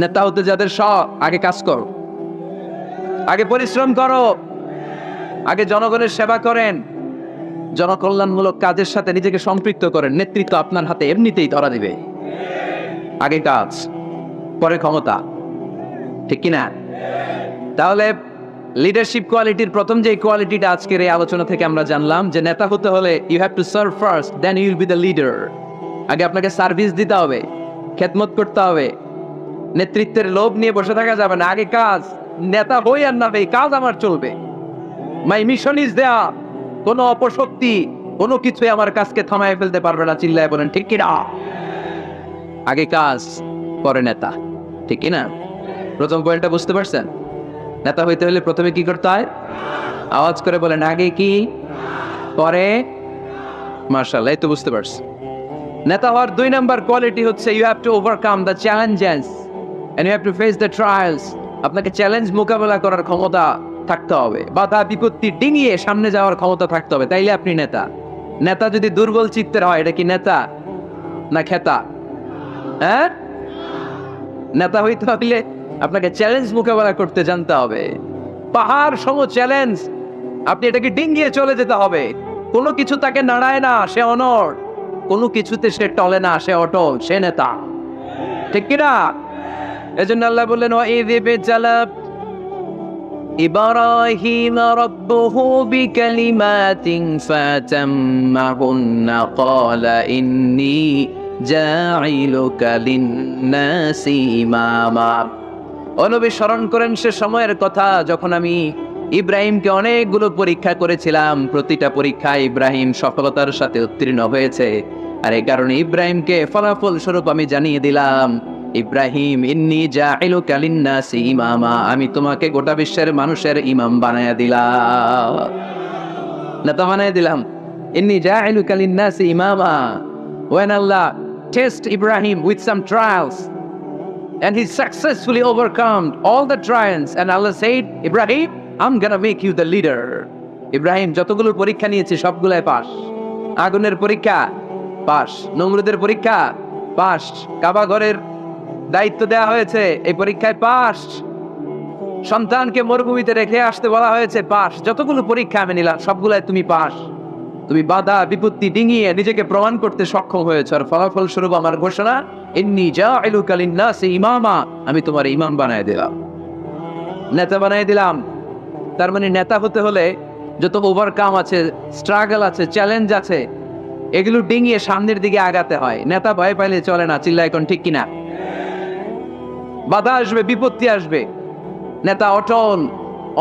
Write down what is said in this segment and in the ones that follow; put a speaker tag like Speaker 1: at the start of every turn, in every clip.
Speaker 1: নেতা হতে যাদের শখ, আগে কাজ করো, আগে পরিশ্রম করো, আগে জনগণের সেবা করেন, জনকল্যাণমূলক কাজের সাথে নিজেকে সম্পৃক্ত করেন। নেতৃত্ব আপনার হাতে এমনিতেই ধরা দিবে। আগে কাজ, পরে ক্ষমতা, ঠিক কিনা? তাহলে লিডারশিপ কোয়ালিটির প্রথম যে কোয়ালিটিটা আজকের এই আলোচনা থেকে আমরা জানলাম, যে নেতা হতে হলে you have to serve first, then you will be the leader. আগে আপনাকে সার্ভিস দিতে হবে, খেদমত করতে হবে। নেতৃত্বের লোভ নিয়ে বসে থাকা যাবে না, আগে কাজ। নেতা হই আর না হই, কাজ আমার চলবে। মাই মিশন ইজ দেয়া। কোনো অপশক্তি, কোনো কিছুই আমার কাজকে থামায় ফেলতে পারবে না। চিল্লায় বলেন ঠিক কিনা? আগে কাজ, পরে নেতা, ঠিক কিনা? প্রথম পয়েন্টটা বুঝতে পারছেন? নেতা হইতে হলে প্রথমে কি করতে হয়? আওয়াজ করে বলেন, আগে কি, পরে। মাশাআল্লাহ, এই তো বুঝতে পারছি। নেতা হওয়ার 2 নাম্বার কোয়ালিটি হচ্ছে you have to overcome the challenges and you have to face the trials. আপনাকে চ্যালেঞ্জ মোকাবেলা করার ক্ষমতা থাকতে হবে, বাধা বিপত্তি ডিঙিয়ে সামনে যাওয়ার ক্ষমতা থাকতে হবে, তাইলে আপনি নেতা। নেতা যদি দুর্বল চিত্তের হয়, এটা কি নেতা না খেতা? হ্যাঁ, নেতা হইতে হলে আপনাকে চ্যালেঞ্জ মোকাবেলা করতে জানতে হবে। পাহাড় সম চ্যালেঞ্জ, আপনি এটাকে ডিঙ্গিয়ে চলে যেতে হবে। কোনো কিছু তাকে নাড়ায় না, সে অনড়। কোনো কিছুতে সে টলে না, সে অটল, সে নেতা, ঠিক কিনা? এজন্য আল্লাহ বললেন, ইব্রাহিম রাব্বুহু বিকালিমাতিন ফাতাম্মাহুন্না ক্বালা ইন্নী জাইলুকা লিন-নাসি ইমামা। ও নবী, স্মরণ করেন সে সময়ের কথা যখন আমি ইব্রাহিমকে অনেকগুলো পরীক্ষা করেছিলাম। প্রতিটা পরীক্ষায় ইব্রাহিম সফলতার সাথে উত্তীর্ণ হয়েছে। আর এই কারণে ইব্রাহিমকে ফলাফল স্বরূপ আমি জানিয়ে দিলাম, ইব্রাহিম ইন্নী জাইলুকা লিন-নাসি ইমামা, আমি তোমাকে গোটা বিশ্বের মানুষের ইমাম বানায়া দিলাম, নেতা বানায়া দিলাম। ইন্নী জাইলুকা লিন-নাসি ইমামা। When Allah test Ibrahim with some trials and he successfully overcome all the trials, and Allah said, Ibrahim, I'm gonna make you the leader. Ibrahim যতগুলো পরীক্ষা নিয়েছে সবগুলাই পাস। আগুনের পরীক্ষা পাস, নমরুদের পরীক্ষা পাস, কাবা ঘরের দায়িত্ব দেওয়া হয়েছে, এই পরীক্ষায় পাস। সন্তানকে মরুভূমিতে রেখে আসতে বলা হয়েছে, পাস। যতগুলো পরীক্ষা আমি নিলাম সবগুলাই তুমি পাস। তুমি বাধা বিপত্তি ডিঙিয়ে নিজেকে প্রমাণ করতে সক্ষম হয়েছে। আর ফলাফল স্বরূপ আমার ঘোষণা, ইন্নী জাইলুকা লিন-নাসি ইমামা, আমি তোমার ইমাম বানায় দিলাম, নেতা বানায় দিলাম। তার মানে নেতা হতে হলে যত ওভারকাম আছে, স্ট্রাগল আছে, চ্যালেঞ্জ আছে, এগুলো ডিঙিয়ে সামনের দিকে আগাতে হয়। নেতা ভয় পাইলে চলে না। চিল্লা এখন ঠিক কিনা? বাধা আসবে, বিপত্তি আসবে, নেতা অটল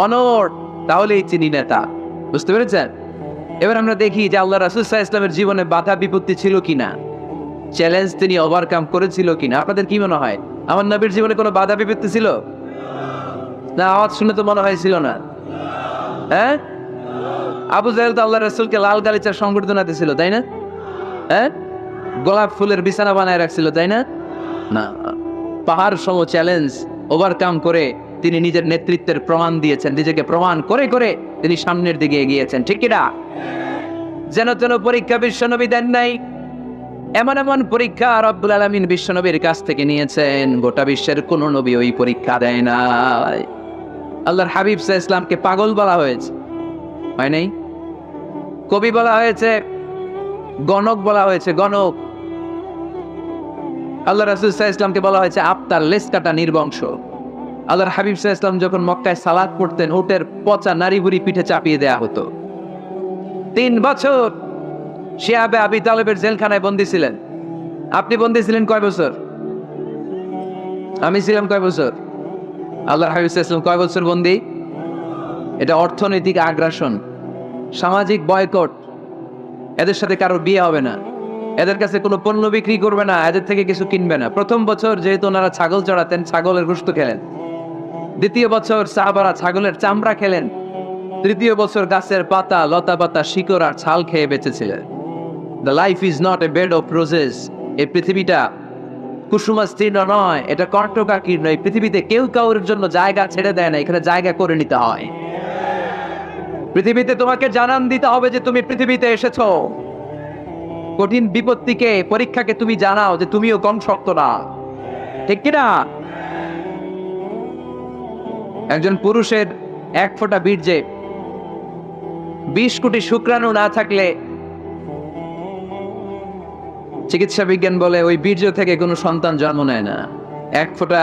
Speaker 1: অনড়, তাহলেই চিনি নেতা। বুঝতে পেরেছেন? এবার আমরা দেখি যে আল্লাহ রাসূল সাল্লাল্লাহু আলাইহি ওয়াসাল্লামের জীবনে বাধা বিপত্তি ছিল কিনা, চ্যালেঞ্জ তিনি ওভারকাম করেছিল কিনা। আপনাদের কি মনে হয়, আমার নবীর জীবনে কোনো বাধা বিপত্তি ছিল না? আওয়াজ শুনে তো মনে হয়েছিল না। হ্যাঁ, আবু জাহেল তো আল্লাহ রাসূলকে লাল গালিচার সংবর্ধনা দিয়েছিল, তাই না? হ্যাঁ, গোলাপ ফুলের বিছানা বানায় রাখছিল, তাই না? না, পাহাড় সম চ্যালেঞ্জ ওভারকাম করে তিনি নিজের নেতৃত্বের প্রমাণ দিয়েছেন। নিজেকে প্রমাণ করে করে তিনি সামনের দিকে এগিয়েছেন, ঠিক কিনা? যেন তেন পরীক্ষা বিশ্বনবী দেন নাই। এমন এমন পরীক্ষা রব্বুল আলামিন বিশ্বনবীর কাছ থেকে নিয়েছেন, গোটা বিশ্বের কোন নবী ওই পরীক্ষা দেয় নাই। আল্লাহর হাবিব সাল্লাল্লাহু আলাইহি ওয়াসাল্লামকে পাগল বলা হয়েছে, হয় নাই? কবি বলা হয়েছে, গণক বলা হয়েছে, গণক। আল্লাহ রাসূল সাল্লাল্লাহু আলাইহি ওয়াসাল্লামকে বলা হয়েছে আফতার, লেজ কাটা, নির্বংশ। আল্লাহর হাবিব সাল্লাল্লাহু আলাইহি ওয়াসাল্লাম যখন মক্কায় সালাত পড়তেন, উটের পচা নারী বুড়ি পিঠে চাপিয়ে দেয়া হতো। 3 বছর শিয়াবে আবি তালেবের জেলখানায় বন্দী ছিলেন। আপনি বন্দী ছিলেন কয় বছর? আমি ছিলাম কয় বছর? আল্লাহর হাবিব সাল্লাল্লাহু আলাইহি ওয়াসাল্লাম কয় বছর বন্দী? এটা অর্থনৈতিক আগ্রাসন, সামাজিক বয়কট। এদের সাথে কারোর বিয়ে হবে না, এদের কাছে কোনো পণ্য বিক্রি করবে না, এদের থেকে কিছু কিনবে না। প্রথম বছর যেহেতু ওনারা ছাগল চড়াতেন, ছাগলের গোশত খেলেন। দ্বিতীয় বছর সাহাবারা ছাগলের চামড়া খেলেন। তৃতীয় বছর গাছের পাতা, লতা পাতা, শিকড় আর ছাল খেয়ে বেঁচেছিলেন। The life is not a bed of roses. এই পৃথিবীটা কুসুমাস্তীর্ণ নয়, এটা কর্ণকাকীর্ণ। এই পৃথিবীতে কেউ কাউর জন্য জায়গা ছেড়ে দেয় না, এখানে জায়গা করে নিতে হয়। পৃথিবীতে তোমাকে জানান দিতে হবে যে তুমি পৃথিবীতে এসেছো। কঠিন বিপত্তিকে, পরীক্ষাকে তুমি জানাও যে তুমিও কম শক্ত না, ঠিক কিনা? একজন পুরুষের 1 ফোঁটা বীর্যে 20 কোটি শুক্রাণু না থাকলে চিকিৎসা বিজ্ঞান বলে ওই বীর্য থেকে কোনো সন্তান জন্ম নেয় না। 1 ফোঁটা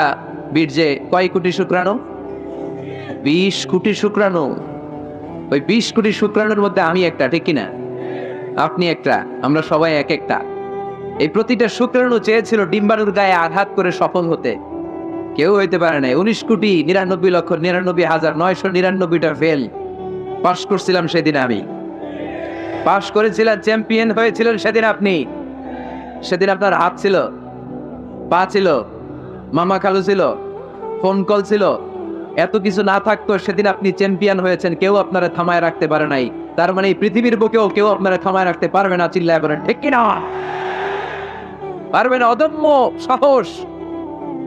Speaker 1: বীর্যে কয় কোটি শুক্রাণু? 20 কোটি শুক্রাণু। ওই 20 কোটি শুক্রাণুর মধ্যে আমি একটা, ঠিক কিনা? আপনি একটা, আমরা সবাই এক একটা। এই প্রতিটা শুক্রাণু চেয়েছিল ডিম্বাণুর গায়ে আঘাত করে সফল হতে, কেউ হইতে পারে নাই। 19,99,99,999টা ফেল। পাশ করছিলাম সেদিন আমি, পাশ করেছিলাম, চ্যাম্পিয়ন হয়েছিলেন সেদিন আপনি। সেদিন আপনার হাত ছিল, পা ছিল, মামা খালু ছিল, ফোন কল ছিল, এত কিছু না থাকতো সেদিন আপনি চ্যাম্পিয়ন হয়েছেন। কেউ আপনারা থামায় রাখতে পারে নাই। তার মানে এই পৃথিবীর বুকেও কেউ আপনারা থামায় রাখতে পারবে না। চিল্লায় বলেন ঠিক কিনা? পারবে না। অদম্য সাহস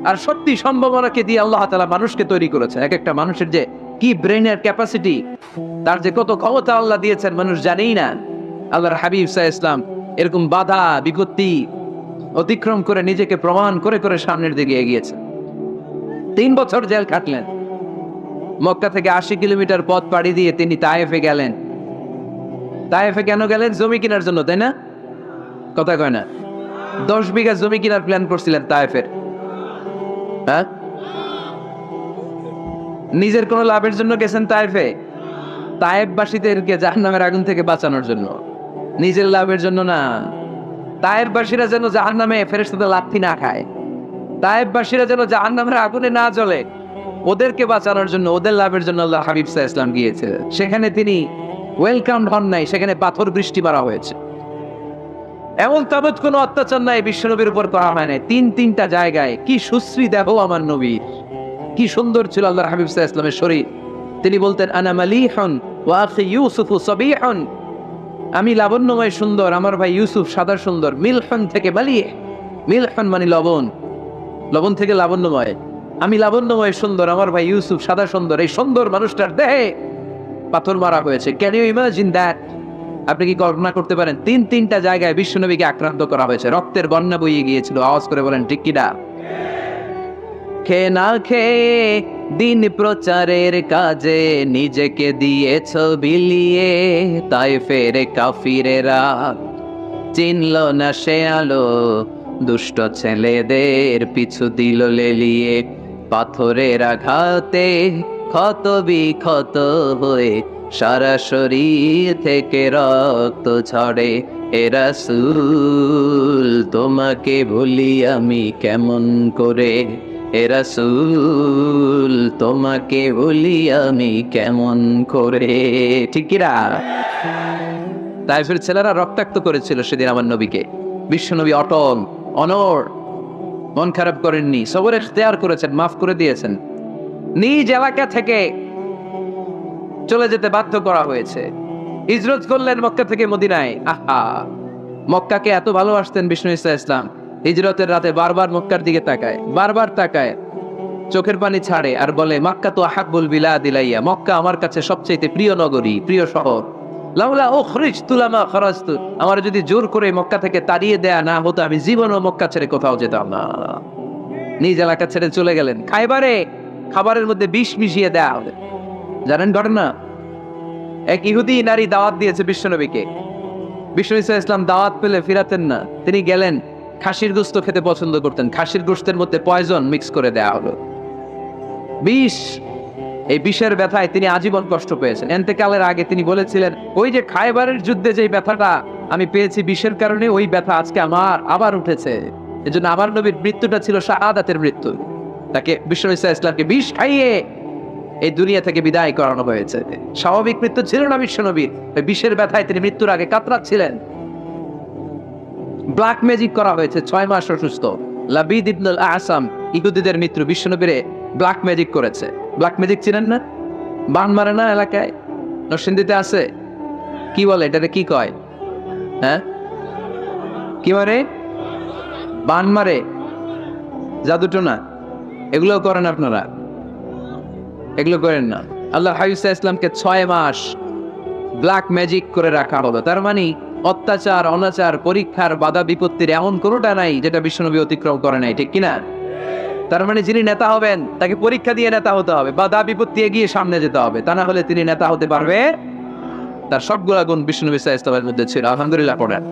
Speaker 1: আর সত্যি সম্ভাবনাকে দিয়ে আল্লাহ তাআলা মানুষকে তৈরি করেছেন। এক একটা মানুষের যে কি ব্রেনের ক্যাপাসিটি, তার যে কত ক্ষমতা আল্লাহ দিয়েছেন মানুষ জানেই না। আল্লাহর হাবিব সাল্লাল্লাহু আলাইহি ওয়াসাল্লাম এরকম বাধা বিপত্তি অতিক্রম করে নিজেকে প্রমাণ করে করে সামনের দিকে এগিয়েছেন। 3 বছর জেল কাটলেন। মক্কা থেকে 80 কিলোমিটার পথ পাড়ি দিয়ে তিনি তায়েফে গেলেন। তায়েফে কেন গেলেন? জমি কেনার জন্য, তাই না? কথা কয় না? 10 বিঘা জমি কেনার প্ল্যান করছিলেন তায়েফের। হ্যাঁ, নিজের কোনো লাভের জন্য গেছেন তায়েফে? তায়েফবাসীদেরকে জাহান্নামের আগুন থেকে বাঁচানোর জন্য, নিজের লাভের জন্য না। তায়েফবাসীরা যেন জাহান্নামে ফেরেশতাদের লাথি না খায়, তায়েফবাসীরা যেন জাহান্নামের আগুনে না জ্বলে, ওদেরকে বাঁচানোর জন্য, ওদের লাভের জন্য আল্লাহ হাবিব সাল্লাল্লাহু আলাইহি ওয়াসাল্লাম গিয়েছে। সেখানে তিনি ওয়েলকাম হন নাই, সেখানে পাথর বৃষ্টি মারা হয়েছে। এমন তাবৎ কোনো অত্যাচার নাই বিশ্বনবীর উপর করা হয় নাই। 3টা জায়গায় কি সুশ্রী দেহ আমার নবীর, কি সুন্দর ছিল আল্লাহর হাবিব সাল্লাল্লাহু আলাইহি ওয়াসাল্লামের শরীর। তিনি বলতেন আনা মালিহুন ওয়া আখি ইউসুফু সাবিহুন, আমি লাবণ্যময় সুন্দর, আমার ভাই ইউসুফ সাদা সুন্দর। মিলহুন থেকে মালিহ, মিলহুন মানে লবণ, লবণ থেকে লাবণ্যময়। আমি লাবণ্যময় সুন্দর, আমার ভাই ইউসুফ সাদা সুন্দর। এই সুন্দর মানুষটার দেহে পাথর মারা হয়েছে। Can you imagine that? আপনি কি কল্পনা করতে পারেন? 3টা জায়গায় বিশ্বনবীকে আক্রান্ত করা হয়েছে, রক্তের বন্যা বইয়ে গিয়েছিল। আওয়াজ করে বলেন ঠিক কিনা? খেয়ে না খেয়ে দিন প্রচারের কাজে নিজেকে দিয়েছ বিলিয়ে, তায়েফের কাফিরেরা চিনল না সে আলো, দুষ্ট ছেলেদের পিছু দিল লেলিয়ে। পাথরের আঘাতে ক্ষত বিক্ষত হয়ে সারা শরীর থেকে রক্ত ঝরে। এ রাসূল তোমাকে ভুলি আমি কেমন করে, এ রাসূল তোমাকে ভুলি আমি কেমন করে। ঠিক কিনা? তায়েফের ছেলেরা রক্তাক্ত করেছিল সেদিন আমার নবীকে। বিশ্বনবী অটল, অনড়, মন খারাপ করেননি, সবর ইখতিয়ার করেছেন, মাফ করে দিয়েছেন। নিজ এলাকা থেকে চলে যেতে বাধ্য করা হয়েছে, হিজরত করলেন মক্কা থেকে মদিনায়। আহা, মক্কাকে এত ভালোবাসতেন বিষ্ণু ইসা ইসলাম, হিজরতের রাতে বারবার মক্কার দিকে তাকায়, বারবার তাকায়, চোখের পানি ছাড়ে আর বলে মাক্কা তো আহাব্বুল বিলাদ ইলাইয়া, মক্কা আমার কাছে সবচেয়ে প্রিয় নগরী, প্রিয় শহর। লাউলা উখরিজতু লামা খারাজতু, আমার যদি জোর করে মক্কা থেকে তাড়িয়ে দেয়া না হতো আমি জীবনও মক্কা ছেড়ে কোথাও যেতাম না। নিজ এলাকা ছেড়ে চলে গেলেন। খাইবারে খাবারের মধ্যে বিষ মিশিয়ে দেয়া হবে, জানেন ঘটনা? এক ইহুদি নারী দাওয়াত দিয়েছে বিশ্বনবীকে। বিষ্ণু ইসা ইসলাম দাওয়াত পেলে ফিরাতেন না। তিনি গেলেন, খাসির গোশত খেতে পছন্দ করতেন। খাসির গোশতের মধ্যে পয়জন মিক্স করে দেয়া হলো, বিষ। এই বিষের ব্যথায় তিনি আজীবন কষ্ট পেয়েছেন। এন্তেকালের আগে তিনি বলেছিলেন, ওই যে খায়বারের যুদ্ধে যে ব্যথাটা আমি পেয়েছি বিষের কারণে, ওই ব্যথা আজকে আমার আবার উঠেছে। এজন্য আমার নবীর মৃত্যুটা ছিল শাহাদাতের মৃত্যু। তাকে বিষ্ণু ইসা ইসলামকে বিষ খাইয়ে এই দুনিয়া থেকে বিদায় করানো হয়েছে। স্বাভাবিক মৃত্যু ছিল না বিশ্বনবীর, বিষের ব্যথায় তিনি মৃত্যুর আগে কাতরাচ্ছিলেন। ব্ল্যাক ম্যাজিক করা হয়েছে, 6 মাস অসুস্থ। লাবিদ ইবনুল আসাম ইহুদিদের মিত্র বিশ্বনবীরে ব্ল্যাক ম্যাজিক করেছে। ব্ল্যাক ম্যাজিক চিনেন না? বান মারে না এলাকায়, নরসিংদীতে আছে, কি বলে এটাকে, কি কয়? হ্যাঁ, কি মারে? বান মারে, জাদুটোনা, এগুলো করেন আপনারা? এগুলো করেন না। আল্লাহ হাবিব ইসলামকে 6 মাস ব্ল্যাক ম্যাজিক করে রাখা হলো। তার মানে অত্যাচার, অনাচার, পরীক্ষার বাধা বিপত্তির এমন কোনোটা নাই যেটা বিশ্বনবী অতিক্রম করে নাই, ঠিক কিনা? তার মানে যিনি নেতা হবেন তাকে পরীক্ষা দিয়ে নেতা হতে হবে, বাধা বিপত্তি এগিয়ে সামনে যেতে হবে, তা না হলে তিনি নেতা হতে পারবে। তার সবগুলা গুণ বিষ্ণু নবী সাল্লাল্লাহু আলাইহি ওয়াসাল্লামের মধ্যে ছিল। আলহামদুলিল্লাহ পড়েন।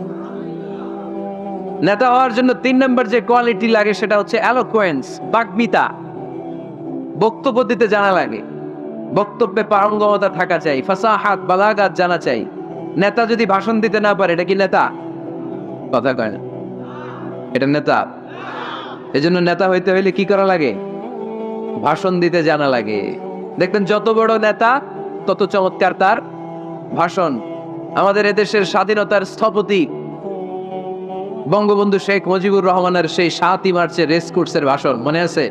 Speaker 1: নেতা হওয়ার জন্য 3 নম্বর যে কোয়ালিটি লাগে সেটা হচ্ছে এলোকোয়েন্স, বাগ্মিতা। বক্তব্য দিতে জানা লাগে, বক্তব্যে পারঙ্গমতা থাকা চাই, ফাসাহাত বালাগাত জানা চাই। নেতা যদি ভাষণ দিতে না পারে এটা কি নেতা? কথা কয় না, এটা নেতা? এজন্য নেতা হইতে হইলে কি করা লাগে? ভাষণ দিতে জানা লাগে। দেখবেন যত বড় নেতা তত চমৎকার তার ভাষণ। আমাদের এদেশের স্বাধীনতার স্থপতি বঙ্গবন্ধু শেখ মুজিবুর রহমানের সেই 7ই মার্চের রেস কোর্সের ভাষণ মনে আছে?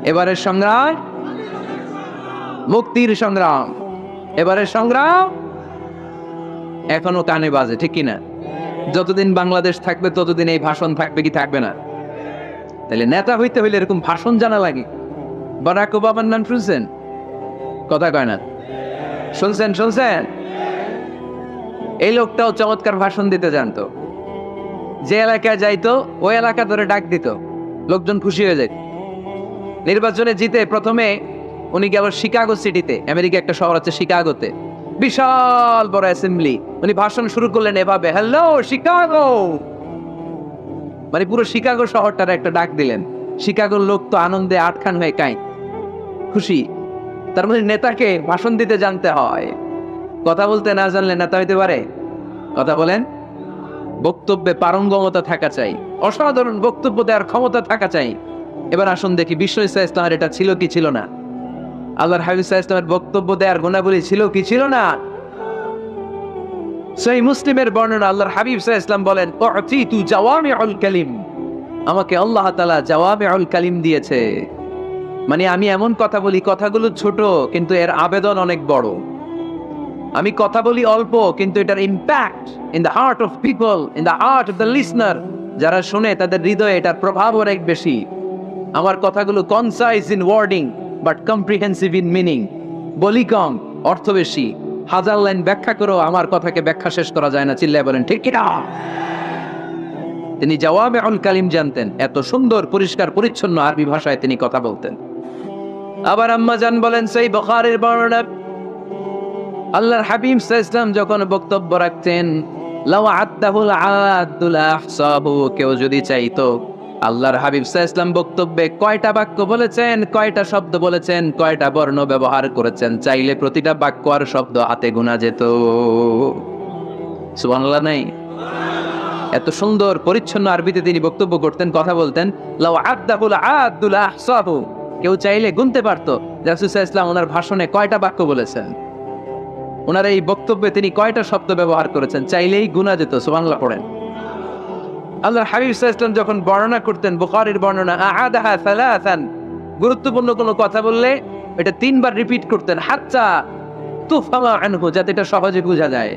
Speaker 1: এবারের সংগ্রাম মুক্তির সংগ্রাম, এবারের সংগ্রাম এখনো কানে বাজে, ঠিক কিনা? যতদিন বাংলাদেশ থাকবে ততদিন এই ভাষণ থাকবে কি থাকবে না? তাহলে নেতা হইতে হইলে এরকম ভাষণ জানা লাগে। বারাক ওবামার নাম শুনছেন? কথা কয় না, শুনছেন? শুনছেন? এই লোকটাও চমৎকার ভাষণ দিতে জানতো। যে এলাকায় যাইতো ওই এলাকা ধরে ডাক দিত, লোকজন খুশি হয়ে যেত। নির্বাচনে জিতে প্রথমে উনি গেল শিকাগো সিটিতে, আমেরিকা একটা শহর আছে শিকাগোতে, বিশাল বড় অ্যাসেম্বলি। উনি ভাষণ শুরু করলেন এভাবে, হ্যালো শিকাগো, মানে পুরো শিকাগো শহরটার একটা ডাক দিলেন। শিকাগোর লোক তো আনন্দে আটখান হয়ে কাই, খুশি। তার মানে নেতাকে ভাষণ দিতে জানতে হয়, কথা বলতে না জানলে নেতা হইতে পারে? কথা বলেন। বক্তব্যে পারঙ্গমতা থাকা চাই, অসাধারণ বক্তব্য দেওয়ার ক্ষমতা থাকা চাই। এবার আসুন দেখি বিষ্ণু ইসলামের এটা ছিল কি ছিল না? আল্লাহর হাবিব ইসলামের বক্তব্য দেওয়ার গুণাবলী ছিল কি ছিল না? সহিহ মুসলিমের বর্ণনা, আল্লাহর হাবিব ইসলাম বলেন, উতিতু জাওয়ামিউল কালিম, আমাকে আল্লাহ তাআলা জাওয়ামিউল কালিম দিয়েছে। মানে আমি এমন কথা বলি, কথাগুলো ছোট কিন্তু এর আবেদন অনেক বড়। আমি কথা বলি অল্প কিন্তু এটার impact in the heart of people, in the heart of the listener, যারা শুনে তাদের হৃদয়ে এটার প্রভাব অনেক বেশি। আমার কথাগুলো concise in wording but comprehensive in meaning, বলি কম অর্থ বেশি। হাজার লাইন ব্যাখ্যা করো আমার কথাকে ব্যাখ্যা শেষ করা যায় না, চিল্লায় বলেন ঠিক কিনা? তিনি জাওয়ামিউল কালিম জানতেন, এত সুন্দর পরিষ্কার পরিচ্ছন্ন আরবি ভাষায় তিনি কথা বলতেন। আবার আম্মা জান বলেন, সেই বুখারীর বর্ণনা, আল্লাহর হাবিব সাল্লাল্লাহু যখন বক্তব্য রাখতেন, লাউ আদাহুল আদুল আহসাবু, কেউ যদি চাইতো আল্লাহর হাবিব সাল্লাল্লাহু বক্তব্যে কয়টা বাক্য বলেছেন, কয়টা শব্দ বলেছেন, কয়টা বর্ণ ব্যবহার করেছেন, চাইলে প্রতিটা বাক্য আর শব্দ হাতে গোনা যেত। সুবহানাল্লাহ নাই? এত সুন্দর পরিচ্ছন্ন আরবিতে তিনি বক্তব্য করতেন, কথা বলতেন। লাউ আদাহুল আদুল আহসাবু, কেউ চাইলে গুনতে পারতো রাসূল সাল্লাল্লাহু ওনার ভাষণে কয়টা বাক্য বলেছেন, ওনার এই বক্তব্যে তিনি কয়টা শব্দ ব্যবহার করেছেন, চাইলেই গুনা যেত। সুবহানাল্লাহ পড়েন। আল্লাহর হাবিব সাল্লাল্লাহু আলাইহি ওয়াসাল্লাম যখন বর্ণনা করতেন, বুখারীর বর্ণনা, আ'আদাহা সালাসান, গুরুত্বপূর্ণ কোনো কথা বললে এটা 3 বার রিপিট করতেন, হাত্তা তুফহামা আনহু, যাতে এটা সহজে বোঝা যায়।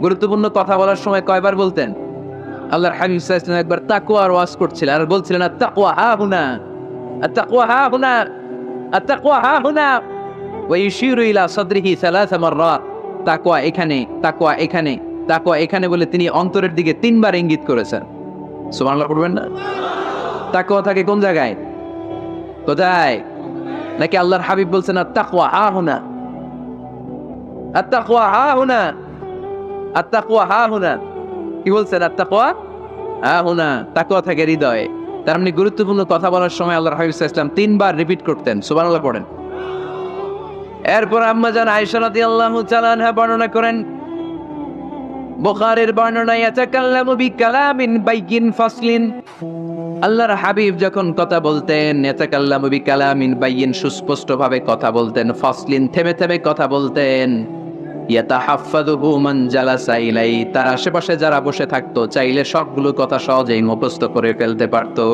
Speaker 1: গুরুত্বপূর্ণ কথা বলার সময় কয়বার বলতেন? আল্লাহর হাবিব সাল্লাল্লাহু আলাইহি ওয়াসাল্লাম একবার তাকওয়ার ওয়াজ করছিলেন আর বলছিলেন, আত-তাকওয়া হাহুনা, আত-তাকওয়া হাহুনা, আত-তাকওয়া হাহুনা, ওয়া ইউশিরু ইলা সাদরিহি 3 মাররাত, তাকওয়া এখানে, তাকওয়া এখানে, তাকওয়া এখানে বলে তিনি অন্তরের দিকে 3 বার ইঙ্গিত করেছেন। সুবহানাল্লাহ পড়বেন না? তাকওয়া থাকে কোন জায়গায়? কোথায়? নাকি আল্লাহর হাবিব বলছেন আত-তাকওয়া হাহুনা, আত-তাকওয়া হাহুনা, আত-তাকওয়া হাহুনা? কি বলছেন? আত-তাকওয়া হাহুনা, তাকওয়া থাকে হৃদয়ে। তার মানে গুরুত্বপূর্ণ কথা বলার সময় আল্লাহর হাবিব সাল্লাল্লাহু আলাইহি ওয়াসাল্লাম 3 বার রিপিট করতেন। সুবহানাল্লাহ পড়েন। এরপর আম্মা জান আয়েশা রাদিয়াল্লাহু তাআলা আনহা বর্ণনা করেন, বুখারীর বর্ণনা, ইয়াতাকাল্লামু বিকালামিন বাইয়িন ফাসলিন, আল্লাহর হাবিব যখন কথা বলতেন, ইয়াতাকাল্লামু বিকালামিন বাইয়িন, সুস্পষ্ট ভাবে কথা বলতেন, ফাসলিন, থেমে থেমে কথা বলতেন, ইয়াতাহাফফাযুহু মান জালাসা ইলাই, তার আশেপাশে যারা বসে থাকতো চাইলে সবগুলো কথা সহজেই মুখস্থ করে ফেলতে পারতো।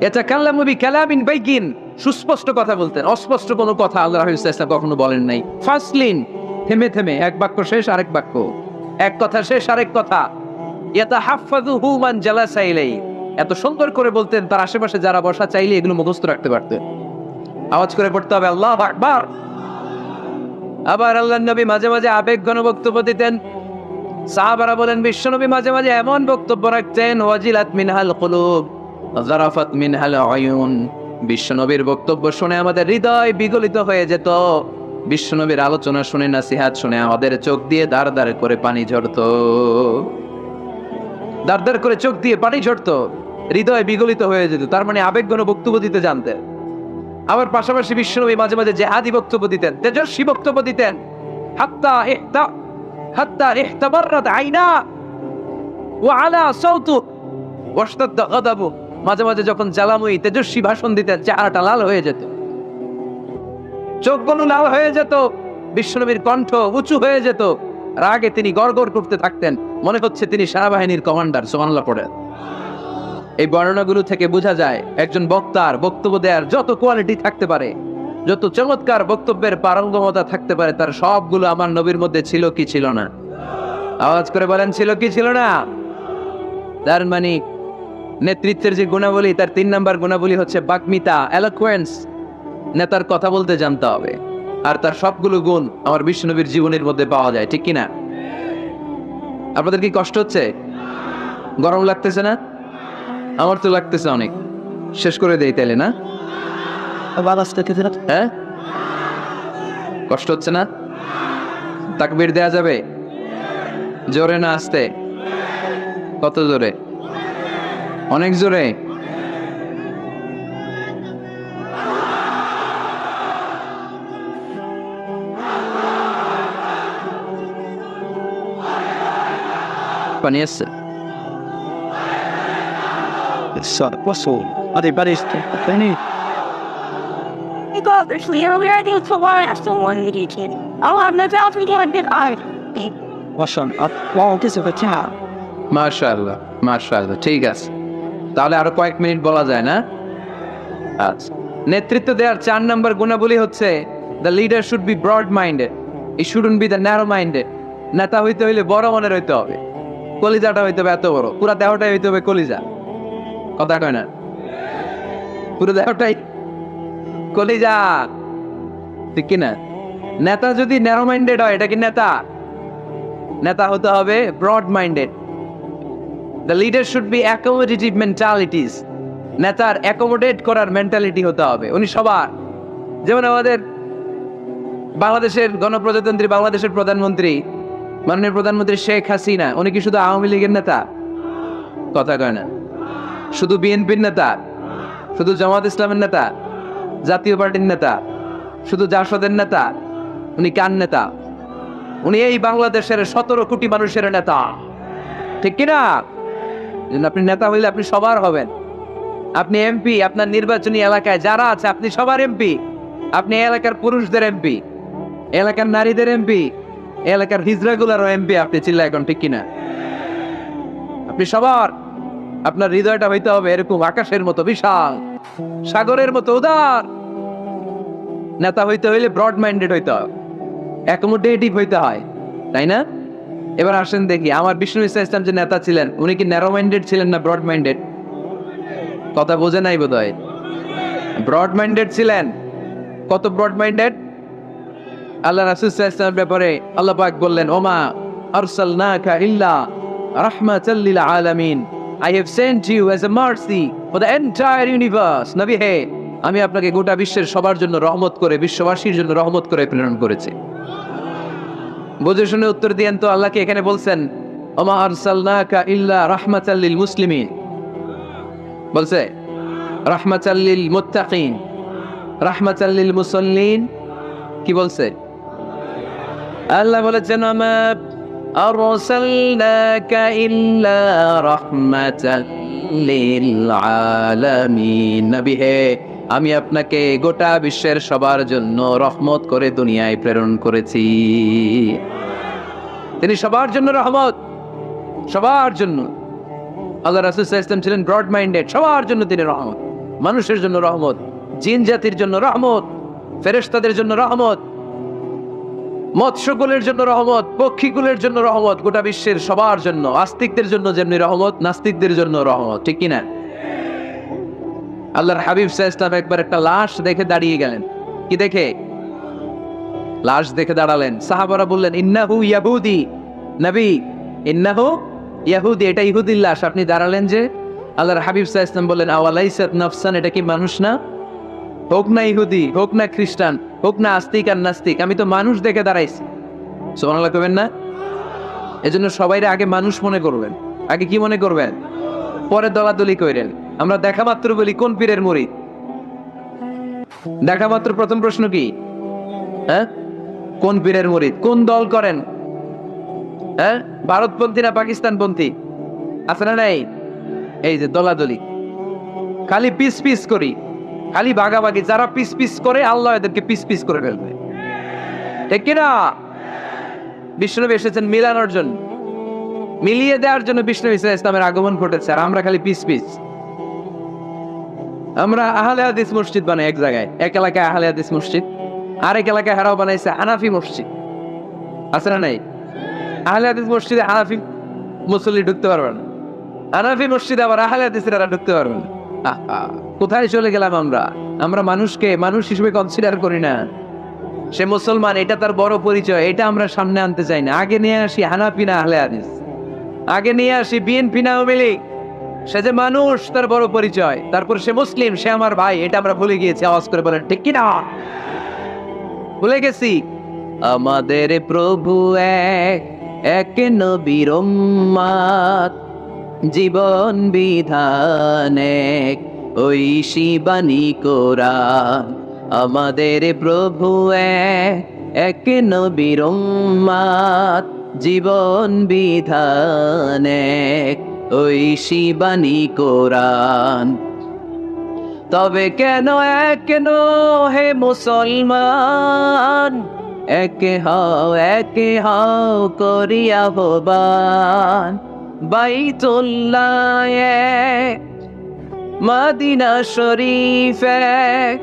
Speaker 1: ইয়াতাকাল্লামু বিকালামিন বাইয়িন, সুস্পষ্ট কথা বলতেন, অস্পষ্ট কোনো কথা আল্লাহর হাবিব সাল্লাল্লাহু আলাইহি ওয়াসাল্লাম কখনো বলেন নাই। ফাসলিন, থেমে থেমে, এক বাক্য শেষ আরেক বাক্য, এক কথা শেষ আরেক কথা। ইয়াতাহাফফাযুহু মান জালাসা ইলাই, এত সুন্দর করে বলতেন তার আশেপাশে যারা বসা চাইলে এগুলো মুখস্থ রাখতে পারতেন। আওয়াজ করে পড়তে হবে আল্লাহু আকবার। আবার আল্লাহর নবী মাঝে মাঝে আবেগঘন বক্তব্য দিতেন। সাহাবারা বলেন, বিশ্বনবী মাঝে মাঝে এমন বক্তব্য রাখতেন, ওয়াজিলাত মিনহাল কুলুব, যারাফাত মিনহাল আয়ুন। বিশ্বনবীর বক্তব্য শুনে আমাদের হৃদয় বিগলিত হয়ে যেত। বিশ্বনবীর আলোচনা শুনে, নাসিহাত শুনে আমাদের চোখ দিয়ে দাঁড় দাঁড় করে পানি ঝরতো, দাঁড় দাঁড় করে চোখ দিয়ে পানি ঝরতো, হৃদয় বিগলিত হয়ে যেত। তার মানে আবেগঘন বক্তব্য দিতে জানতেন। আবার পাশাপাশি বিশ্বনবী মাঝে মাঝে জেহাদি বক্তব্য দিতেন, তেজস্বী বক্তব্য দিতেন। হাত্তা ইহতাবাররাত আইনা ওয়া আলা সাউতু ওয়াশতাদ্দা গাদাবু। মাঝে মাঝে যখন জ্বালাময়ী তেজস্বী ভাষণ দিতেন, চেহারাটা লাল হয়ে যেত, চোখগুলো লাল হয়ে যেত, বিশ্বনবীর কণ্ঠ উঁচু হয়ে যেত, রাগে তিনি গড়গড় করতে থাকতেন, মনে হচ্ছে তিনি সেনাবাহিনীর কমান্ডার। সুবহানাল্লাহ পড়ে। এই বর্ণনাগুলো থেকে বোঝা যায় একজন বক্তার বক্তব্য দেওয়ার যত কোয়ালিটি থাকতে পারে, যত চমৎকার বক্তব্যের পারঙ্গমতা থাকতে পারে, তার সবগুলো আমার নবীর মধ্যে ছিল কি ছিল না? আওয়াজ করে বলেন, ছিল কি ছিল না? তার মানে নেতৃত্বের যে গুণাবলী, তার 3 নাম্বার গুণাবলী হচ্ছে বাগ্মিতা, এলোকুয়েন্স। নেতার কথা বলতে জানতে হবে। আর তার সবগুলো গুণ আমার বিশ্বনবীর জীবনের মধ্যে পাওয়া যায়, ঠিক কিনা? আপনাদের কি কষ্ট হচ্ছে? গরম লাগতেছে না? আমার তো লাগতেছে অনেক। শেষ করে দেই তাইলে, না? হ্যাঁ, কষ্ট হচ্ছে না? তাকবীর দেয়া যাবে? জোরে না আস্তে? কত জোরে? অনেক জোরে। পানি আসছে? মাশাআল্লাহ, মাশাআল্লাহ। ঠিক আছে, তাহলে আরো কয়েক মিনিট বলা যায়, না? আচ্ছা, নেতৃত্ব দেওয়ার 4 নাম্বার গুণাবলী হচ্ছে the leader should be broad minded, he shouldn't be the narrow minded. নেতা হইতে হইলে বড় মনের হইতে হবে, কলিজাটা হইতে হবে এত বড়, পুরা দেহটাই হইতে হবে কলিজা। কথা কয় না? পুরো দেহটাই কলিজা, ঠিক কিনা? নেতা যদি ন্যারো মাইন্ডেড হয়, এটা কি নেতা? নেতা হতে হবে broad minded. The leader should be accommodative mentalities. নেতার অ্যাকোমোডেট করার মেন্টালিটি হতে হবে। উনি সবার, যেমন আমাদের বাংলাদেশের গণপ্রজাতন্ত্রী বাংলাদেশের প্রধানমন্ত্রী, মাননীয় প্রধানমন্ত্রী শেখ হাসিনা, উনি কি শুধু আওয়ামী লীগের নেতা? কথা কয় না। শুধু বিএনপির নেতা? শুধু জামাত ইসলামের নেতা? জাতীয় পার্টির নেতা? শুধু জাসদের নেতা? উনি কার নেতা? উনি এই বাংলাদেশের 17 কোটি মানুষের নেতা, ঠিক কিনা? আপনি নেতা হইলে আপনি সবার হবেন। আপনি এমপি, আপনার নির্বাচনী এলাকায় যারা আছে আপনি সবার এমপি। আপনি এলাকার পুরুষদের এমপি, এলাকার নারীদের এমপি, এলাকার হিজড়াগুলারও এমপি আপনি। চিল্লা এখন, ঠিক কিনা? আপনি সবার। আপনার হৃদয়টা হইতে হবে এরকম আকাশের মতো বিশাল, সাগরের মতো উদার। নেতা হইতে হইলে ব্রড মাইন্ডেড হইতে হয়, অ্যাকোমোডেটিভ হইতে হয়, তাই না? এবার আসেন দেখি, আমার বিষ্ণু ইসলাম যে নেতা ছিলেন, উনি কি ন্যারো মাইন্ডেড ছিলেন না ব্রড মাইন্ডেড? কথা বোঝে নাই বোধ হয়। ব্রড মাইন্ডেড ছিলেন। কত ব্রড মাইন্ডেড? আল্লাহ রাসূল সাল্লাল্লাহু আলাইহি ওয়াসাল্লামের ব্যাপারে আল্লাহ পাক বললেন, ওমা আরসালনাকা ইল্লা রাহমাতাল লিল আলামিন, I have sent you as a mercy for the entire universe. নবী হে, আমি আপনাকে গোটা বিশ্বের সবার জন্য রহমত করে, বিশ্ববাসীর জন্য রহমত করে প্রেরণ করেছি। বুঝে শুনে উত্তর দিয়েন তো, আল্লাহকে এখানে বলছেন ওমা আরসালনাকা ইল্লা রাহমাতাল লিল মুসলিমিন, বলছে রাহমাতাল লিল মুত্তাকিন, রাহমাতাল লিল মুসাল্লিন। কি বলছে? আল্লাহ বলেছেন ওমা আরসালনাকা ইল্লা রাহমাতাল লিল আলামিন। নবী হে, আমি আপনাকে গোটা বিশ্বের সবার জন্য রহমত করে দুনিয়ায় প্রেরণ করেছি। তিনি সবার জন্য রহমত, সবার জন্য। আল্লাহ রাসূল সাল্লাল্লাহু আলাইহি ওয়াসাল্লাম ছিলেন ব্রড মাইন্ডেড, সবার জন্য তিনি রহমত। মানুষের জন্য রহমত, জিন জাতির জন্য রহমত, ফেরেশতাদের জন্য রহমত, মৎস্যকুলের জন্য রহমত, পক্ষীকুলের জন্য রহমত, গোটা বিশ্বের সবার জন্য। আস্তিকদের জন্য যেমনি রহমত, নাস্তিকদের জন্য রহমত, ঠিক কিনা? আল্লাহর হাবিব সাল্লাল্লাহু আলাইহি ওয়াসাল্লাম একবার একটা লাশ দেখে দাঁড়িয়ে গেলেন। কি দেখে? লাশ দেখে দাঁড়ালেন। সাহাবারা বললেন, ইন্নাহু ইয়াহুদি। নবী, ইন্নাহু ইয়াহুদি, এটা ইহুদির লাশ, আপনি দাঁড়ালেন যে? আল্লাহর হাবিব সাল্লাল্লাহু আলাইহি ওয়াসাল্লাম বললেন আওয়ালাইসাত নাফসান, এটা কি মানুষ না? হোক না ইহুদি, হোক না খ্রিস্টান, হোক না আস্তিক আর নাস্তিক, আমি তো মানুষ দেখে দাঁড়াইছি। সুবহানাল্লাহ কইবেন না? এজন্য সবাইরে আগে মানুষ মনে করবেন। আগে কি মনে করবেন? পরে দলাদলি কইরেন। আমরা দেখা মাত্র বলি কোন পীরের মুরিদ? দেখা মাত্র প্রথম প্রশ্ন কি? হ্যাঁ, কোন পীরের মুরিদ? কোন দল করেন? হ্যাঁ, ভারতপন্থী না পাকিস্তানপন্থী? আছে না নাই? এই যে দলাদলি, খালি পিস পিস করি, খালি ভাগাভাগি। যারা পিস পিস করে আল্লাহ এদেরকে পিস পিস করে ফেলবে, ঠিক কিনা? বিষ্ণুনবী এসেছেন মিলানোর জন্য, মিলিয়ে দেওয়ার জন্য বিষ্ণু ঈসা ইসলামের আগমন ঘটেছে, আর আমরা খালি পিস পিস। আমরা আহলে হাদিস মসজিদ বানাই এক জায়গায়, এক এলাকায় আহলে হাদিস মসজিদ, আরেক এলাকায় হারাও বানাইছে হানাফি মসজিদ। আছে না নাই? আহলে হাদিস মসজিদে হানাফি মুসল্লি ঢুকতে পারবে না, হানাফি মসজিদে আবার আহলে হাদিসেরা ঢুকতে পারবে না। কোথায় চলে গেলাম আমরা? আমরা মানুষকে মানুষ হিসেবে কনসিডার করি না। সে মুসলমান, এটা তার বড় পরিচয়, এটা আমরা সামনে আনতে চাই না। আগে নিয়ে আসি হানাফি না আহলে হাদিস, আগে নিয়ে আসি বিএনপি না আওয়ামী লীগ। সে যে মানুষ, তার বড় পরিচয়। তারপর সে মুসলিম, সে আমার ভাই, এটা আমরা ভুলে গিয়েছি। আওয়াজ করে বলেন ঠিক কিনা? ভুলে গেছি। আমাদের প্রভু এক, এক নবীর উম্মত, জীবন বিধান এক, ঐশী বাণী কোরআন। আমাদের প্রভু এক, এক নবীর উম্মত, জীবন বিধান এক, ঐশী বাণী কোরআন। তবে কেন এক হে মুসলমান, একে হও করিয়া আহ্বান। বাইতুল্লাহ এক, মদিনা শরীফ এক,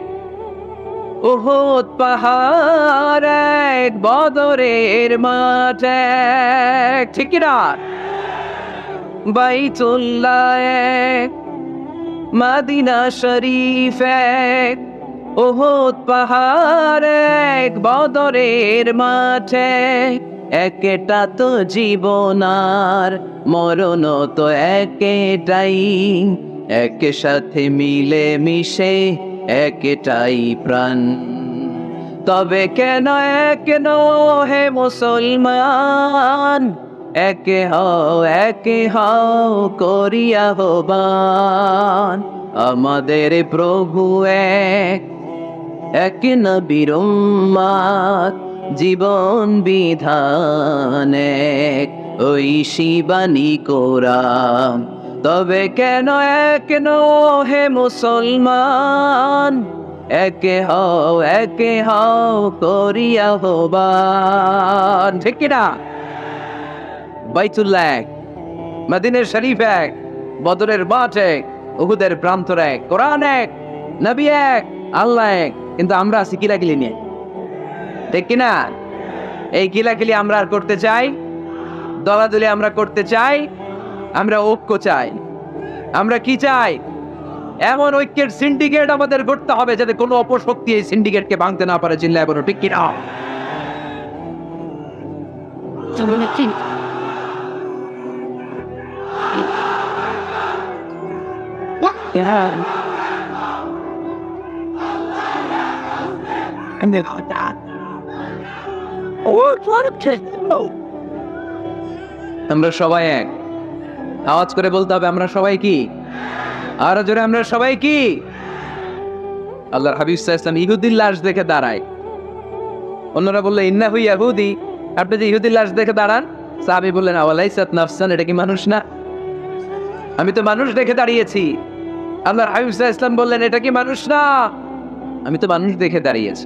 Speaker 1: উহুদ পাহাড় এক, বদরের মাঠ এক, ঠিক না? বাইতুল্লাহ এক, মদিনা শরীফ এক, উহুদ পাহাড় এক, বদরের মাঠ এক। একটা তো জীবন আর মরণ তো একটাই, একসাথে মিলে মিশে একটাই প্রাণ। তবে কেন হে মুসলমান, একে হও করিয়া আহ্বান। আমাদের প্রভু এক, এক নবীর উম্মত, জীবন বিধান এক, ঐশী বাণী কোরআন। তবে কেন হে মুসলমান, একে হও করিয়া আহ্বান, ঠিক কিনা? বাইতুল্লাহ এক, মদিনা শরীফ এক, বদরের মাঠ এক, উহুদের প্রান্তর এক, কোরআন এক, নবী এক, আল্লাহ এক। কিন্তু আমরা আছি কিলাকিলি নিয়ে, ঠিক কিনা? এই কিলাকিলি আমরা আর করতে চাই, দলাদলি আমরা করতে চাই, আমরা ঐক্য চাই। আমরা কি চাই? এমন ঐক্যের সিন্ডিকেট আমাদের গড়তে হবে যাতে কোনো অপশক্তি এই সিন্ডিকেটকে ভাঙতে না পারে। চিল্লায় বলো ঠিক কিনা? আমরা সবাই এক। আওয়াজ করে বলতে হবে আমরা সবাই কি? আরো জোরে, আমরা সবাই কি? আল্লাহর হাবিব সাল্লাল্লাহু আলাইহি ওয়াসাল্লাম ইহুদির লাশ দেখে দাঁড়ায়। অন্যরা বলল ইন্নাহু ইয়াহুদি, আপনি যে ইহুদির লাশ দেখে দাঁড়ান। সাহাবী বললেন আওয়ালাইসাত নাফসান, এটা কি মানুষ না? আমি তো মানুষ দেখে দাঁড়িয়েছি। আল্লাহর হাবিব সাল্লাল্লাহু আলাইহি ওয়াসাল্লাম বললেন এটা কি মানুষ না? আমি তো মানুষ দেখে দাঁড়িয়েছি।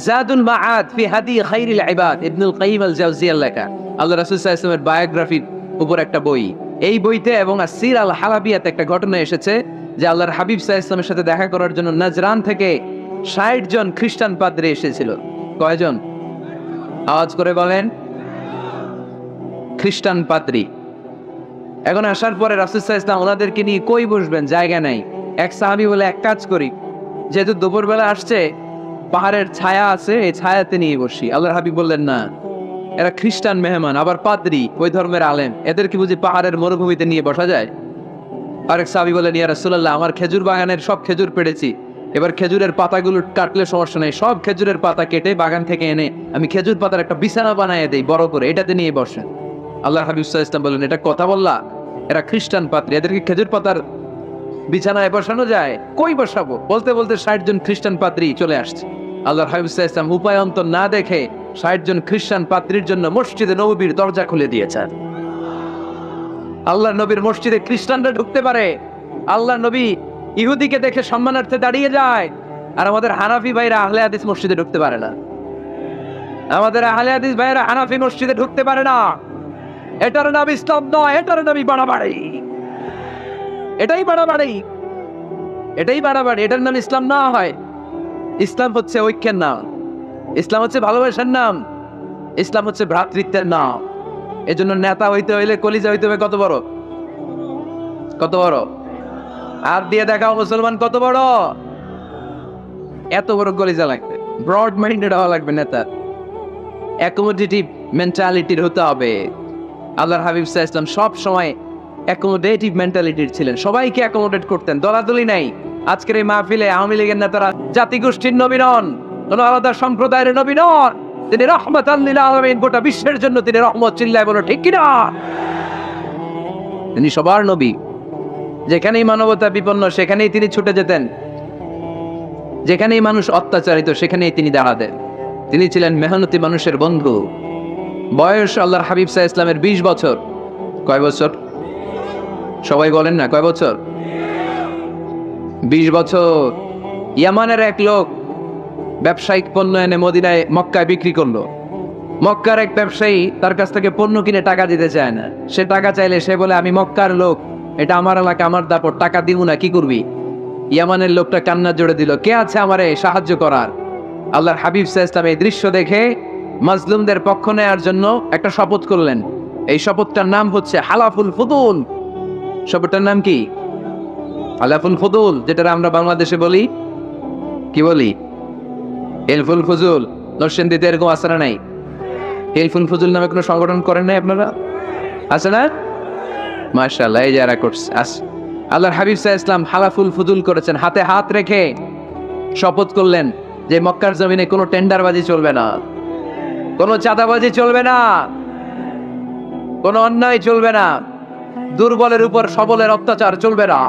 Speaker 1: জাদুল মাআদ ফি হাদি খায়রিল ইবাদ, ইবনুল কাইয়িম আল জাওজিয়ার লেখা আল্লাহ রাসূল সাল্লাল্লাহু আলাইহি ওয়াসাল্লামের বায়োগ্রাফির উপর একটা বই। এই বইতে এবং আসির আল হালাবিয়াতে একটা ঘটনা এসেছে যে আল্লাহর হাবিব সাল্লাল্লাহু আলাইহি ওয়াসাল্লামের সাথে দেখা করার জন্য নাজরান থেকে ৬০ জন খ্রিস্টান পাদ্রী এসেছিল। কয়জন? আওয়াজ করে বলেন। খ্রিস্টান পাদ্রী। এখন আসার পরে রাসূল সাল্লাল্লাহু আলাইহি ওয়াসাল্লাম ওনাদেরকে নিয়ে কই বসবেন, জায়গা নাই। এক সাহাবী বলে এক কাজ করি, যেহেতু দুপুরবেলা আসছে, পাহাড়ের ছায়া আছে, এই ছায়াতে নিয়ে বসি। আল্লাহর হাবিব বললেন না, এরা খ্রিস্টান মেহমান, আবার পাদ্রী, ওই ধর্মের আলেম, এদেরকে বুঝি পাহাড়ের মরুভূমিতে নিয়ে বসা যায়? আরেক সাহাবী বলেন, ইয়া রাসূলুল্লাহ, আমার খেজুর বাগানের সব খেজুর পেড়েছি, এবার খেজুরের পাতাগুলো কাটলে সমস্যা নেই, সব খেজুরের পাতা কেটে বাগান থেকে এনে আমি খেজুর পাতার একটা বিছানা বানায় দেই বড় করে, এটাতে নিয়ে বসেন। আল্লাহর হাবিব সাল্লাল্লাহু আলাইহি ওয়াসাল্লাম বলেন, এটা কথা বললা? এরা খ্রিস্টান পাত্রী, এদেরকে খেজুর পাতার বিছানায় বসানো যায়? কই বসাবো? বলতে বলতে 60 জন খ্রিস্টান পাত্রী চলে আসছে। আল্লাহর হাবিব সাল্লাল্লাহু আলাইহি ওয়াসাল্লাম উপায় অন্তর না দেখে 60 জন খ্রিস্টান পাত্রীর জন্য মসজিদে নববীর দরজা খুলে দিয়েছেন। আল্লাহর নবীর মসজিদে খ্রিস্টানরা ঢুকতে পারে, আল্লাহর নবী ইহুদিকে দেখে সম্মানার্থে দাঁড়িয়ে যায়, আর আমাদের হানাফি ভাইরা আহলে হাদিস মসজিদে ঢুকতে পারে না। আমাদের আহলে হাদিস ভাইরা হানাফি মসজিদে ঢুকতে পারে না। এটার নাম ইসলাম নয়, এটার নামই বাড়াবাড়ি। এটাই বাড়াবাড়ি, এটাই বাড়াবাড়ি, এটার নাম ইসলাম না হয়। ইসলাম হচ্ছে ঐক্যের নাম, ইসলাম হচ্ছে ভালোবাসার নাম, ইসলাম হচ্ছে ভ্রাতৃত্বের নাম। এজন্য নেতা হইতে হইলে কলিজা হইতে হবে কত বড়, কত বড়। আর দিয়ে দেখাও মুসলমান কত বড়, এত বড় কলিজা লাগবে, ব্রড মাইন্ডেড হওয়া লাগবে নেতা, অ্যাকোমোডেটিভ মেন্টালিটির হতে হবে। আল্লাহর হাবিব সাল্লাল্লাহু আলাইহি ওয়াসাল্লাম সব সময় অ্যাকোমোডেটিভ মেন্টালিটির ছিলেন, সবাইকে অ্যাকোমোডেট করতেন, দলাদলি নাই। আজকের এই মাহফিলে আওয়ামী লীগের নেতারা জাতিগোষ্ঠীর নবী নন, কোন আলাদা সম্প্রদায়ের নবী নন, তিনি রাহমাতাল লিল আলামিন, গোটা বিশ্বের জন্য তিনি রহমত। চিল্লায় বলো ঠিক কিনা? তিনি সবার নবী। যেখানেই মানবতা বিপন্ন সেখানেই তিনি ছুটে যেতেন, যেখানেই মানুষ অত্যাচারিত সেখানেই তিনি দাঁড়াতেন। তিনি ছিলেন মেহনতি মানুষের বন্ধু। বয়স আল্লাহর হাবিব সাল্লাল্লাহু আলাইহি ওয়াসাল্লামের 20 বছর। কয় বছর? সবাই বলেন না, কয় বছর? 20 বছর। ইয়ামানের এক লোক ব্যবসায়িক পণ্য এনে মদিনায় মক্কায় বিক্রি করলো। মক্কার এক ব্যবসায়ী তার কাছ থেকে পণ্য কিনে টাকা দিতে চায় না। সে টাকা চাইলে সে বলে, আমি মক্কার লোক, এটা আমার এলাকা, আমার দাপট, টাকা দিব না, কি করবি? ইয়ামানের লোকটা কান্না জোড়ে দিল, কে আছে আমারে সাহায্য করার? আল্লাহর হাবিব সাল্লাল্লাহু আলাইহি ওয়াসাল্লাম এই দৃশ্য দেখে মাজলুমদের পক্ষ নেয়ার জন্য একটা শপথ করলেন। এই শপথটার নাম হচ্ছে হালাফুল ফুদুল। শপথটার নাম কি? হালাফুল ফুদুল, যেটা আমরা বাংলাদেশে বলি, কি বলি? হেলফুল ফুজুল। নরসিংদীতে এরকম আছে না নাই? হেলফুল ফুজুল নামে কোনো সংগঠন করেন নাই আপনারা? আছে না? মাশাআল্লাহ, এই যারা করছে। আল্লাহর হাবিব সাল্লাল্লাহু আলাইহি ওয়াসাল্লাম হালাফুল ফুজুল করেছেন, হাতে হাত রেখে শপথ করলেন যে মক্কার জমিনে কোনো টেন্ডারবাজি চলবে না, কোনো চাঁদাবাজি চলবে না, কোনো অন্যায় চলবে না, দুর্বলের উপর সবলের অত্যাচার চলবে না।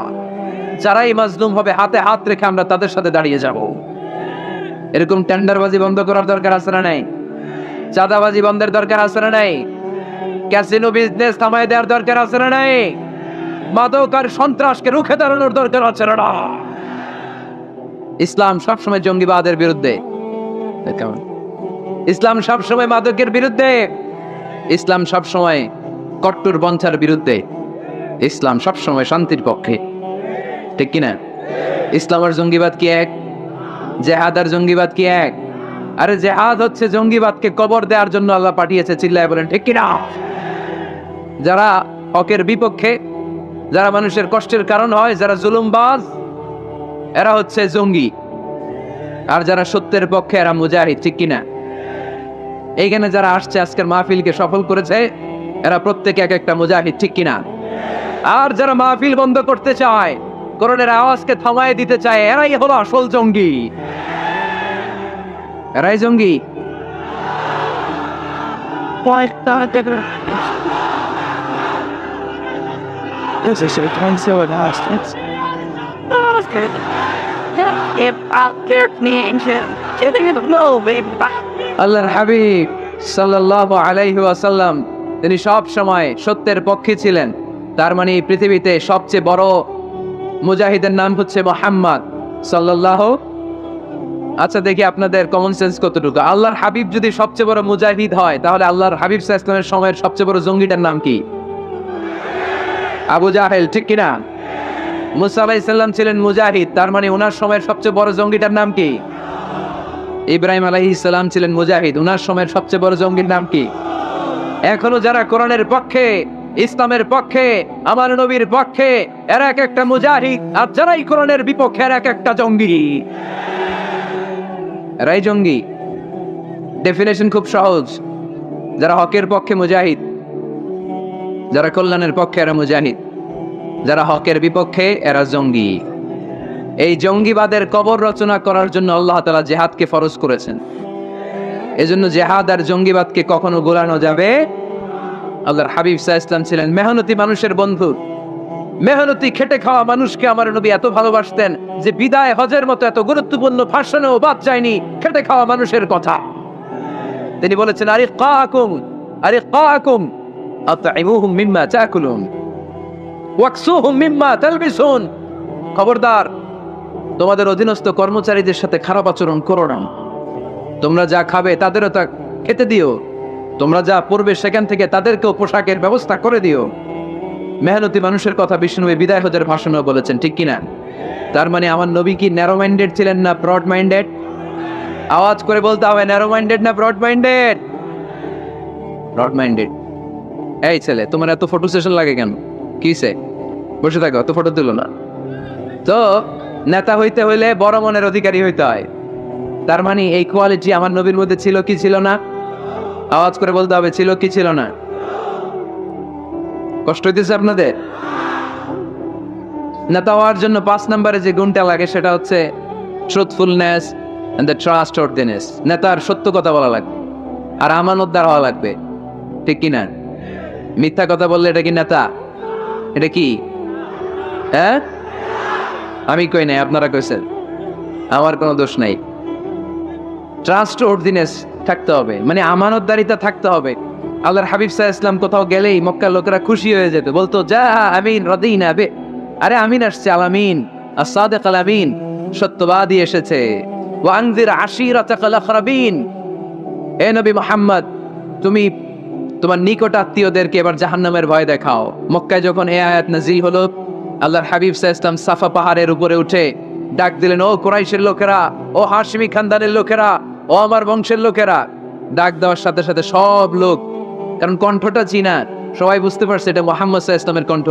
Speaker 1: যারাই মাজলুম হবে হাতে হাত রেখে আমরা তাদের সাথে দাঁড়িয়ে যাব। এরকম টেন্ডারবাজি বন্ধ করার দরকার আছে না নাই? চাঁদাবাজি বন্ধের দরকার আছে না নাই? ক্যাসিনো বিজনেস থামায় দেওয়ার দরকার আছে না নাই? মাদক আর সন্ত্রাসকে রুখে দাঁড়ানোর দরকার আছে না? ইসলাম সবসময় জঙ্গিবাদের বিরুদ্ধে, ইসলাম সবসময় মাদকের বিরুদ্ধে, ইসলাম সবসময় কট্টর পন্থার বিরুদ্ধে, ইসলাম সবসময় শান্তির পক্ষে, ঠিক কিনা? ইসলাম আর জঙ্গিবাদ কি এক? জেহাদ আর জঙ্গিবাদ কি এক? আরে জেহাদ হচ্ছে জঙ্গিবাদকে কবর দেওয়ার জন্য আল্লাহ পাঠিয়েছে, চিল্লায় বলেন ঠিক কিনা? যারা হকের বিপক্ষে, যারা মানুষের কষ্টের কারণ হয়, যারা জুলুমবাজ, এরা হচ্ছে জঙ্গি। আর যারা সত্যের পক্ষে এরা মুজাহিদ, ঠিক কিনা? এইখানে যারা আসছে আজকের মাহফিলকে সফল করেছে, এরা প্রত্যেকে এক একটা মুজাহিদ, ঠিক কিনা? আর যারা মাহফিল বন্ধ করতে চায়, কোরআনের আওয়াজকে থামায় দিতে চায়, এরাই হলো আসল জঙ্গি। এরাই জঙ্গি। আল্লাহর হাবিব সাল্লাল্লাহু আলাইহি ওয়াসাল্লাম তিনি সব সময় সত্যের পক্ষে ছিলেন। তার মানে এই পৃথিবীতে সবচেয়ে বড় মুজাহিদের নাম হচ্ছে মুহাম্মদ সাল্লাল্লাহু। আচ্ছা দেখি আপনাদের কমন সেন্স কতটুকু। আল্লাহর হাবিব যদি সবচেয়ে বড় মুজাহিদ হয়, তাহলে আল্লাহর হাবিব সাল্লাল্লাহু আলাইহি ওয়াসাল্লামের সময়ের সবচেয়ে বড় জঙ্গিটার নাম কি? আবু জাহেল, ঠিক কিনা? মুসা আলাইহিস সালাম ছিলেন মুজাহিদ, তার মানে ওনার সময়ের সবচেয়ে বড় জঙ্গিটার নাম কি? ইব্রাহিম আলাইহিস সালাম ছিলেন মুজাহিদ, ওনার সময়ের সবচেয়ে বড় জঙ্গির নাম কি? এখনো যারা কোরআনের পক্ষে, ইসলামের পক্ষে, আমার নবীর পক্ষে, এরা এক একটা মুজাহিদ, আর যারাই কোরআনের বিপক্ষে এরা এক একটা জঙ্গি। এরাই জঙ্গি। ডেফিনেশন খুব সহজ। যারা হকের পক্ষে মুজাহিদ, যারা কল্যাণের পক্ষে এরা মুজাহিদ। যারা হকের বিপক্ষে এরা জঙ্গি। এই জঙ্গিবাদের কবর রচনা করার জন্য আল্লাহ তাআলা জিহাদকে ফরজ করেছেন। এজন্য জিহাদ আর জঙ্গিবাদকে কখনো গোলানো যাবে। আল্লাহর হাবিব সাল্লাল্লাহু আলাইহি ওয়াসাল্লাম ছিলেন মেহনতি মানুষের বন্ধু। মেহনতি খেটে খাওয়া মানুষকে আমার নবী এত ভালোবাসতেন যে বিদায় হজের মতো এত গুরুত্বপূর্ণ ভাষণেও বাদ যায়নি খেটে খাওয়া মানুষের কথা। তিনি বলেছেন, আরিকাকুম আতইমুহুম মিম্মা তাকুলুন ওয়াকসুহুম মিম্মা তালবিসুন। খবরদার, তোমাদের অধীনস্থ কর্মচারীদের সাথে খারাপ আচরণ করো না। তোমরা যা খাবে তাদেরও তা খেতে দিও, তোমরা যা পড়বে সেখান থেকে তাদেরকেও পোশাকের ব্যবস্থা করে দিও। মেহনতি মানুষের কথা বিষ্ণুনবী বিদায় হজের ভাষণেও বলেছেন, ঠিক কিনা? তার মানে আমার নবী কি ন্যারো মাইন্ডেড ছিলেন না ব্রড মাইন্ডেড? আওয়াজ করে বলতে হবে, ন্যারো মাইন্ডেড না ব্রড মাইন্ডেড? Broad minded. এই ছেলে, তোমার এত ফটো সেশন লাগে কেন? কিসে বসে থাকো, এত ফটো তুলো না তো। নেতা হইতে হইলে বড় মনের অধিকারী হইতে হয়। তার মানে এই কোয়ালিটি আমার নবীর মধ্যে ছিল কি ছিল না? আওয়াজ করে বলতে হবে, ছিল কি ছিল না? কষ্ট হইতেছে আপনাদের? নেতা হওয়ার জন্য 5 নম্বরে যে গুণটা লাগে সেটা হচ্ছে ট্রুথফুলনেস এন্ড দ্য ট্রাস্টওয়ার্দিনেস। নেতার সত্য কথা বলা লাগবে আর আমানতদার হওয়া লাগবে, ঠিক কিনা? মিথ্যা কথা বললে এটা কি নেতা? এটা কি? হ্যাঁ, আমি কই নাই, আপনারা কইছেন, আমার কোনো দোষ নাই। ট্রাস্টওয়ার্দিনেস থাকতে হবে, মানে আমানতদারিতা থাকতে হবে। আল্লাহর হাবিব সাল্লাল্লাহু আলাইহি ওয়াসাল্লাম কোথাও গেলেই মক্কার লোকেরা খুশি হয়ে যেত, বলতো যা আমিন রাদিনা বে। আরে আমিন আসছে, আলামিন as-সাদিক আল-আমিন, সত্যবাদী এসেছে। ওয়া আনজির আশিরাতাকাল আকরাবিন, হে নবী মুহাম্মদ, তুমি তোমার নিকট আত্মীয়দেরকে এবার জাহান্নামের ভয় দেখাও। মক্কায় যখন এই আয়াত নাযিল হলো, আল্লাহর হাবিব সাল্লাল্লাহু আলাইহি ওয়াসাল্লাম সাফা পাহাড়ের উপরে উঠে ডাক দিলেন, ও কুরাইশের লোকেরা, ও হাশিমি খানদানের লোকেরা, ও আমার বংশের লোকেরা। ডাক দেওয়ার সাথে সাথে সব লোক, কারণ কণ্ঠটা চিনা, সবাই বুঝতে পারছে এটা মুহাম্মদ সাল্লাল্লাহু আলাইহি ওয়াসাল্লামের কণ্ঠ।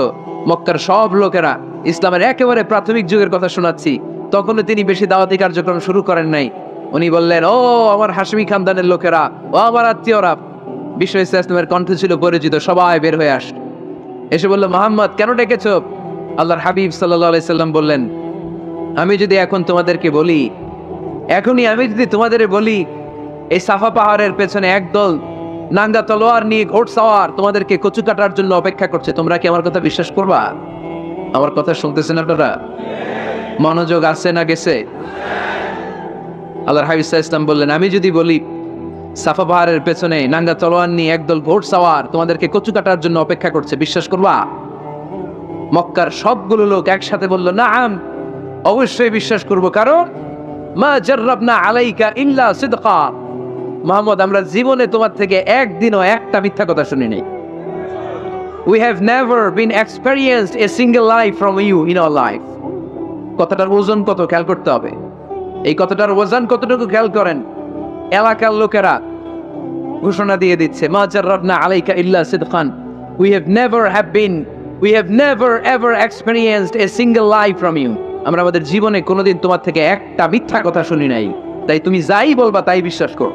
Speaker 1: মক্কার সব লোকেরা, ইসলামের একেবারে প্রাথমিক যুগের কথা শোনাচ্ছি, তখনও তিনি বেশি দাওয়াতি কার্যক্রম শুরু করেন নাই। উনি বললেন, ও আমার হাশিমি খানদানের লোকেরা, ও আমার আত্মীয়রা। বিশ্ব ইসলামের কণ্ঠ ছিল পরিচিত, সবাই বের হয়ে আস এসে বলল, মুহাম্মদ কেন ডেকেছ? আল্লাহর হাবিব সাল্লাল্লাহু আলাইহি সাল্লাম বললেন, আমি যদি এখন তোমাদেরকে বলি, এখনই আমি যদি তোমাদের বলি এই সাফা পাহাড়ের পেছনে একদল নাঙ্গা তলোয়ার নিয়ে ঘোড়সাওয়ার তোমাদেরকে কচু কাটার জন্য অপেক্ষা করছে, তোমরা কি আমার কথা বিশ্বাস করবা? আমার কথা শুনতেছেন আপনারা? মনোযোগ আছে না গেছে? আল্লাহর হাবিব সাল্লাল্লাহু আলাইহি ওয়াসাল্লাম বললেন, আমি যদি বলি সাফা পাহাড়ের পেছনে নাঙ্গা তলোয়ার নিয়ে একদল ঘোড়সাওয়ার তোমাদেরকে কচু কাটার জন্য অপেক্ষা করছে, বিশ্বাস করবা? মক্কার সবগুলো লোক একসাথে বলল, নাআম, অবশ্যই বিশ্বাস করব, কারণ মা জাররাবনা আলাইকা ইল্লা সিদকা। মুহাম্মদ, আমরা জীবনে তোমার থেকে একদিনও একটা মিথ্যা কথা শুনি নাই। We have never been experienced a single lie from you in our life. কথাটার ওজন কত খেয়াল করতে হবে। এই কথাটার ওজন কতটুকু খেয়াল করেন। এলাকার লোকেরা ঘোষণা দিয়ে দিচ্ছে, মা জাররাবনা আলাইকা ইল্লা সিদকান, we have never ever experienced a single lie from you. আমরা আমাদের জীবনে কোনোদিন তোমার থেকে একটা মিথ্যা কথা শুনি নাই, তাই তুমি যাই বলবা তাই বিশ্বাস করো।